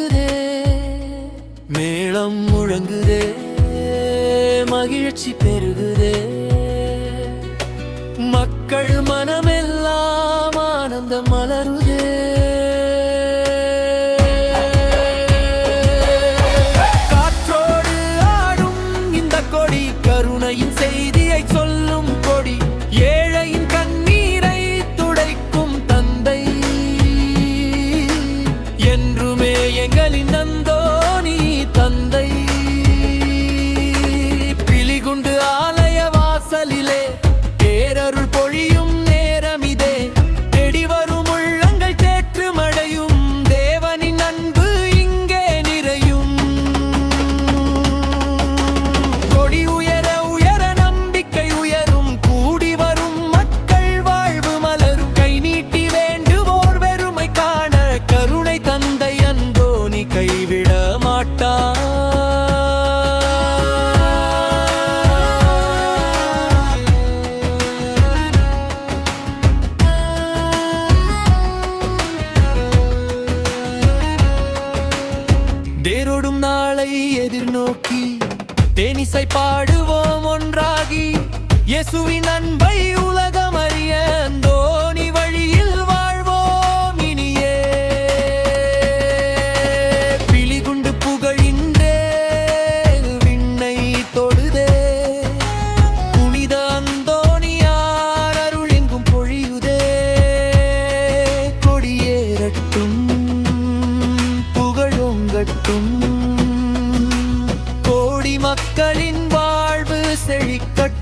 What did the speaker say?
கேட்குதே, மேளம் முழங்குதே, மகிழ்ச்சி பெருகுதே, மக்கள் மனமெல்லாம் ஆனந்தம் மலருதே. காற்றோடு ஆடும் இந்த கொடி கருணையின் செய்தியை சொல்லும் கொடி, ஏழையின் கண்ணீரை துடைக்கும் தந்தை, என்றுமே எங்களின் நந்தோனி தந்தை. பிலிகுண்டு ஆலய வாசலிலே பேரருள் பொழியும் நேரமிதே, தேடி வரும் உள்ளங்கள் தேற்று மடையும், தேவனின் அன்பு இங்கே நிறையும். கொடி உயர உயர நம்பிக்கை உயரும், கூடி வரும் மக்கள் வாழ்வு மலரும், கை நீட்டி வேண்டுவோர் வெறுமை காண கருணை தந்தை அந்தோனி கைவிட மாட்டார். தேரோடும் நாளை எதிர்நோக்கி தேனிசை பாடுவோம் ஒன்றாகி, இயேசுவின் அன்பை உலகம் அறிய அந்தோனி வழியில் வாழ்வோம் இனியே. பிலிகுண்டு புகழின்றே விண்ணை தொடுதே, புனித அந்தோனியார் அருள் எங்கும் பொழியுதே. கொடியேறட்டும் புகழோங்கட்டும், கோடி மக்களின் வாழ்வு செழிக்கட்டும்.